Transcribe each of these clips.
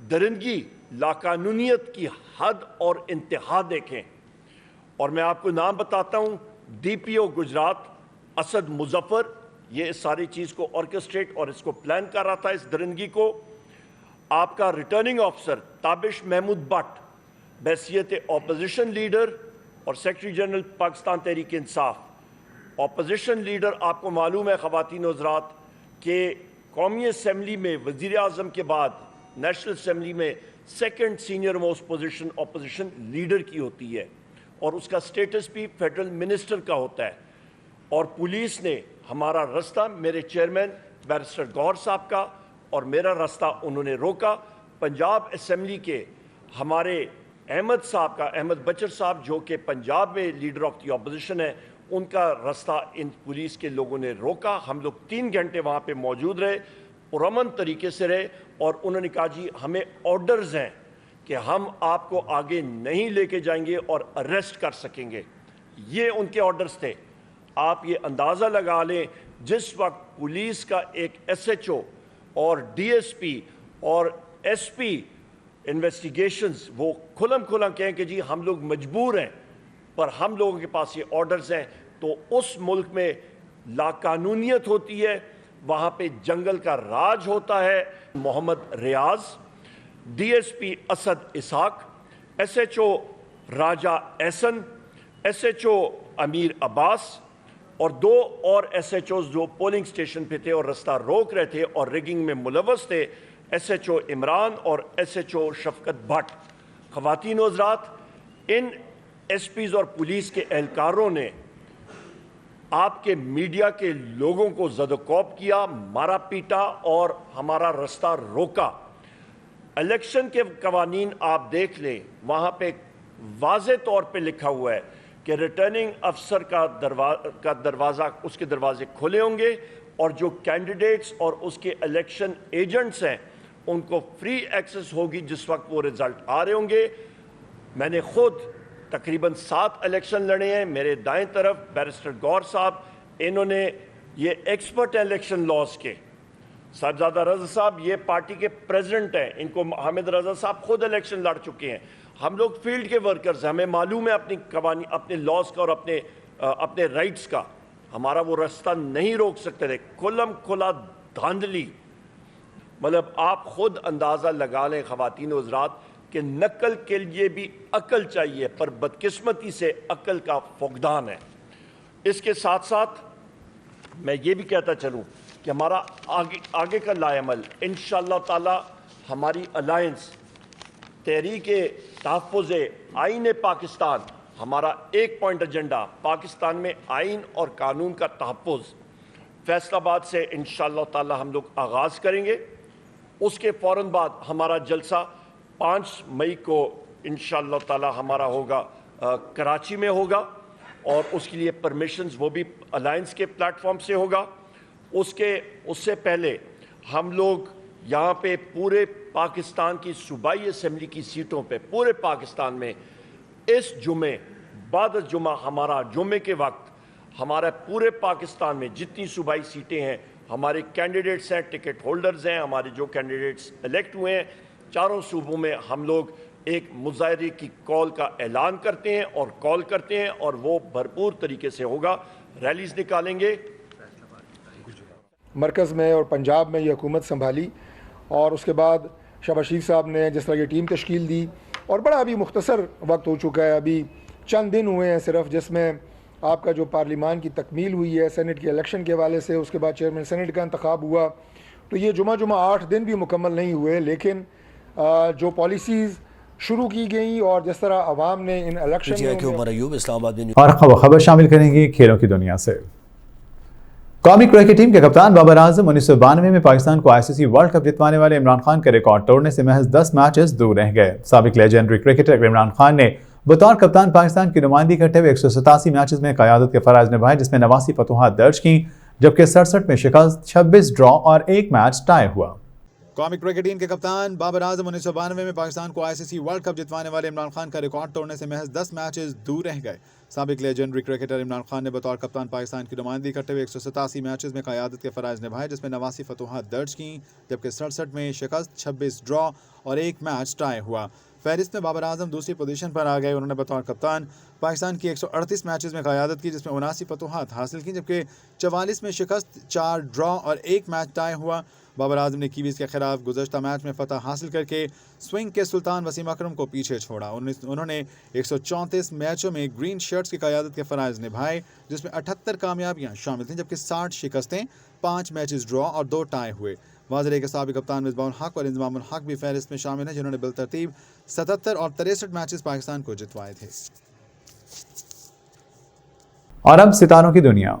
درندگی لاقانونیت کی حد اور انتہا دیکھیں. اور میں آپ کو نام بتاتا ہوں, ڈی پی او گجرات اسد مظفر, یہ اس ساری چیز کو آرکسٹریٹ اور اس کو پلان کر رہا تھا, اس درندگی کو. آپ کا ریٹرننگ آفیسر تابش محمود بٹ بحیثیت اپوزیشن لیڈر اور secretary general Pakistan Tehreek Insaf. Opposition leader آپ کو معلوم ہے خواتین و حضرات کہ قومی اسمبلی میں وزیر اعظم کے بعد نیشنل اسمبلی میں second senior most position opposition leader کی ہوتی ہے, اور اس کا سٹیٹس بھی فیڈرل منسٹر کا ہوتا ہے. اور پولیس نے ہمارا رستہ, میرے چیئرمین بیرسٹر گور صاحب کا اور میرا رستہ انہوں نے روکا. پنجاب اسمبلی کے ہمارے احمد صاحب کا, احمد بچر صاحب جو کہ پنجاب میں لیڈر آف دی اپوزیشن ہے, ان کا راستہ ان پولیس کے لوگوں نے روکا. ہم لوگ 3 گھنٹے وہاں پہ موجود رہے, پرامن طریقے سے رہے, اور انہوں نے کہا جی ہمیں آرڈرز ہیں کہ ہم آپ کو آگے نہیں لے کے جائیں گے اور اریسٹ کر سکیں گے. یہ ان کے آرڈرز تھے. آپ یہ اندازہ لگا لیں جس وقت پولیس کا ایک ایس ایچ او اور ڈی ایس پی اور ایس پی انویسٹیگیشنز وہ کھلم کھلا کہیں کہ جی ہم لوگ مجبور ہیں, پر ہم لوگوں کے پاس یہ آرڈرز ہیں, تو اس ملک میں لاقانونیت ہوتی ہے, وہاں پہ جنگل کا راج ہوتا ہے. محمد ریاض, ڈی ایس پی اسد اسحاق, ایس ایچ او راجہ احسن, ایس ایچ او امیر عباس, اور 2 اور ایس ایچ اوز جو پولنگ سٹیشن پہ تھے اور رستہ روک رہے تھے اور ریگنگ میں ملوث تھے, ایس ایچ او عمران اور ایس ایچ او شفقت بھٹ. خواتین و حضرات, ان ایس پیز اور پولیس کے اہلکاروں نے آپ کے میڈیا کے لوگوں کو زد و کوب کیا, مارا پیٹا اور ہمارا رستہ روکا. الیکشن کے قوانین آپ دیکھ لیں, وہاں پہ واضح طور پہ لکھا ہوا ہے کہ ریٹرننگ افسر کا دروازہ, اس کے دروازے کھلے ہوں گے, اور جو کینڈیڈیٹس اور اس کے الیکشن ایجنٹس ہیں ان کو فری ایکسس ہوگی جس وقت وہ رزلٹ آ رہے ہوں گے. میں نے خود تقریباً 7 الیکشن لڑے ہیں. میرے دائیں طرف بیرسٹر گور صاحب, انہوں نے یہ ایکسپرٹ الیکشن لاز کے, صاحبزادہ رضا صاحب یہ پارٹی کے پریزیڈنٹ ہیں, ان کو حامد رضا صاحب خود الیکشن لڑ چکے ہیں. ہم لوگ فیلڈ کے ورکرز ہیں, ہمیں معلوم ہے اپنی قوانین, اپنے لاز کا اور اپنے رائٹس کا. ہمارا وہ راستہ نہیں روک سکتے تھے. کھلم کھلا دھاندلی, مطلب آپ خود اندازہ لگا لیں خواتین و حضرات کہ نقل کے لیے بھی عقل چاہیے, پر بدقسمتی سے عقل کا فقدان ہے. اس کے ساتھ ساتھ میں یہ بھی کہتا چلوں کہ ہمارا آگے کا لائے عمل انشاءاللہ تعالی, ہماری الائنس تحریک تحفظ آئین پاکستان, ہمارا ایک پوائنٹ ایجنڈا پاکستان میں آئین اور قانون کا تحفظ, فیصل آباد سے انشاءاللہ تعالی ہم لوگ آغاز کریں گے. اس کے فوراً بعد ہمارا جلسہ 5 مئی کو انشاءاللہ تعالی ہمارا ہوگا کراچی میں ہوگا, اور اس کے لیے پرمیشنز وہ بھی الائنس کے پلیٹ فارم سے ہوگا. اس سے پہلے ہم لوگ یہاں پہ پورے پاکستان کی صوبائی اسمبلی کی سیٹوں پہ پورے پاکستان میں اس جمعے بعد جمعہ, ہمارا جمعے کے وقت ہمارا پورے پاکستان میں جتنی صوبائی سیٹیں ہیں, ہمارے کینڈیڈیٹس ہیں, ٹکٹ ہولڈرز ہیں, ہمارے جو کینڈیڈیٹس الیکٹ ہوئے ہیں, چاروں صوبوں میں ہم لوگ ایک مظاہرے کی کال کا اعلان کرتے ہیں اور کال کرتے ہیں, اور وہ بھرپور طریقے سے ہوگا. ریلیز نکالیں گے. مرکز میں اور پنجاب میں یہ حکومت سنبھالی, اور اس کے بعد شہباز شریف صاحب نے جس طرح یہ ٹیم تشکیل دی, اور بڑا ابھی مختصر وقت ہو چکا ہے, ابھی چند دن ہوئے ہیں صرف, جس میں آپ کا جو پارلیمان کی تکمیل ہوئی ہے سینٹ کے الیکشن کے حوالے سے, اس کے بعد چیئرمین سینٹ کا انتخاب ہوا. تو یہ جمعہ 8 دن بھی مکمل نہیں ہوئے, لیکن جو پالیسیز شروع کی گئیں اور جس طرح عوام نے ان الیکشن اور خبر شامل کریں گے کھیلوں کی دنیا سے. قومی کرکٹ ٹیم کے کپتان بابر اعظم 1992 میں پاکستان کو ICC ورلڈ کپ جتوانے والے عمران خان کا ریکارڈ توڑنے سے محض 10 میچز دور رہ گئے. سابق لیجنڈری کرکٹر عمران خان نے بطور کپتان پاکستان کی نمائندگی کرتے ہوئے 187 میچز میں قیادت کے فرائض نبھائے, جس میں 89 فتوحات درج کیں, جبکہ 67 میں شکست, 26 ڈرا اور 1 میچ ٹائی ہوا. قومی کرکٹ ٹیم کے کپتان بابر اعظم 1992 میں پاکستان کو ICC ورلڈ کپ جتوانے والے عمران خان کا ریکارڈ توڑنے سے محض 10 میچز دور رہ گئے۔ سابق لیجنڈری کرکٹر عمران خان نے بطور کپتان پاکستان کی نمائندگی کرتے ہوئے 187 میچز میں قیادت کے فرائض نبھائے، جس میں 89 فتوحات درج کیں، جبکہ 67 میں شکست، 26 ڈرا اور 1 میچ ٹائی ہوا۔ فہرست میں بابر اعظم دوسری پوزیشن پر آ گئے۔ انہوں نے بطور کپتان پاکستان کی 138 میچز میں قیادت کی، جس میں 79 فتوحات حاصل کی، جبکہ 44 میں شکست، 4 ڈرا اور 1 میچ ٹائی ہوا۔ بابر اعظم نے کیویز کے خلاف گزشتہ میچ میں فتح حاصل کر کے سوئنگ کے سلطان وسیم اکرم کو پیچھے چھوڑا۔ انہوں نے 134 میچوں میں گرین شرٹس کی قیادت کے فرائض نبھائے، جس میں 78 کامیابیاں شامل تھیں، جبکہ 60 شکستیں، 5 میچز ڈرا اور 2 ٹائی ہوئے۔ واضح ہے کہ سابق کپتان مصباح الحق اور انضمام الحق بھی فہرست میں شامل ہیں، جنہوں نے بالترتیب 77 اور 63 میچز پاکستان کو جتوائے تھے۔ اور اب ستاروں کی دنیا۔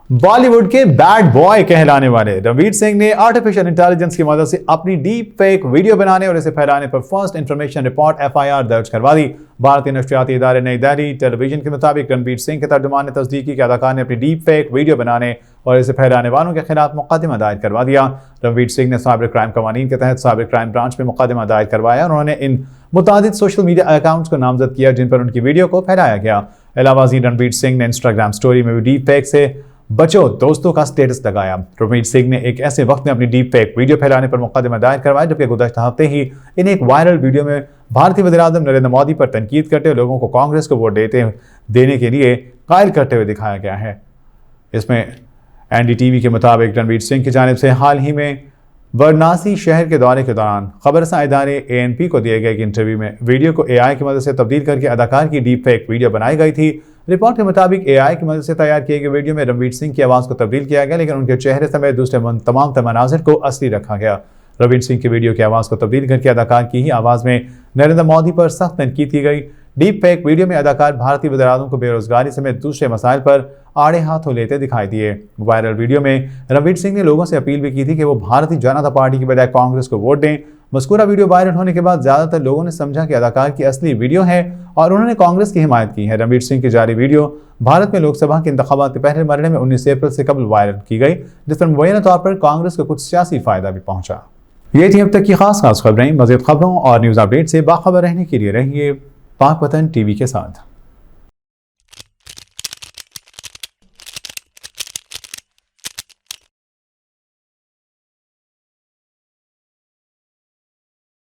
بالی ووڈ کے بیڈ بوائے کہلانے والے رنویر سنگھ نے آرٹیفیشل انٹیلیجنس کی مدد سے اپنی ڈیپ فیک ویڈیو بنانے اور اسے پھیلانے پر فرسٹ انفارمیشن رپورٹ FIR درج کروا دی۔ بھارتی نشریاتی ادارے نئی دہلی ٹیلی ویژن کے مطابق رنویر سنگھ کے ترجمان نے تصدیق کی کہ اداکار نے اپنی ڈیپ فیک ویڈیو بنانے اور اسے پھیلانے والوں کے خلاف مقدمہ دائر کروا دیا۔ رنویر سنگھ نے سائبر کرائم قوانین کے تحت سائبر کرائم برانچ میں مقدمہ دائر کروایا اور انہوں نے ان متعدد سوشل میڈیا اکاؤنٹس کو نامزد کیا جن پر ان کی ویڈیو کو پھیلایا گیا۔ علاوہ ازیں رنویر سنگھ نے انسٹاگرام سٹوری میں بھی ڈیپ فیک سے بچو دوستوں کا سٹیٹس لگایا۔ رنویر سنگھ نے ایک ایسے وقت میں اپنی ڈیپ فیک ویڈیو پھیلانے پر مقدمہ دائر کروایا جبکہ گزشتہ ہفتے ہی ان ایک وائرل ویڈیو میں بھارتی وزیر اعظم نریندر مودی پر تنقید کرتے ہوئے لوگوں کو کانگریس کو ووٹ دینے کے لیے قائل کرتے ہوئے دکھایا گیا ہے۔ اس میں NDTV کے مطابق رنویر سنگھ کی جانب سے حال ہی میں وارانسی شہر کے دورے کے دوران خبرساں ادارے ANP کو دیے گئے ایک انٹرویو میں ویڈیو کو AI کی مدد سے تبدیل کر کے اداکار کی ڈیپ فیک ویڈیو بنائی گئی تھی۔ رپورٹ کے مطابق AI کی مدد سے تیار کیے گئے ویڈیو میں رنویر سنگھ کی آواز کو تبدیل کیا گیا، لیکن ان کے چہرے سمیت دوسرے تمام مناظر کو اصلی رکھا گیا۔ رنویر سنگھ کی ویڈیو کی آواز کو تبدیل کر کے اداکار کی ہی آواز میں نریندر مودی پر سخت تنقید کی گئی۔ ڈیپ فیک ویڈیو میں اداکار بھارتی وزیر اعظم کو بے روزگاری سمیت دوسرے مسائل پر آڑے ہاتھوں لیتے دکھائی دیے۔ وائرل ویڈیو میں رنویر سنگھ نے لوگوں سے اپیل بھی کی تھی کہ وہ بھارتی جنتا پارٹی کی بجائے کانگریس کو ووٹ دیں۔ مذکورہ ویڈیو وائرل ہونے کے بعد زیادہ تر لوگوں نے سمجھا کہ اداکار کی اصلی ویڈیو ہے اور انہوں نے کانگریس کی حمایت کی ہے۔ رنویر سنگھ کی جاری ویڈیو بھارت میں لوک سبھا کے انتخابات کے پہلے مرحلے میں 19 اپریل سے قبل وائرل کی گئی، جس پر مبینہ طور پر کانگریس کو کچھ سیاسی فائدہ بھی پہنچا۔ یہ تھی اب تک کی خاص خبریں۔ مزید خبروں اور نیوز اپڈیٹ سے باخبر رہنے کے لیے رہیے پاک وطن TV کے ساتھ۔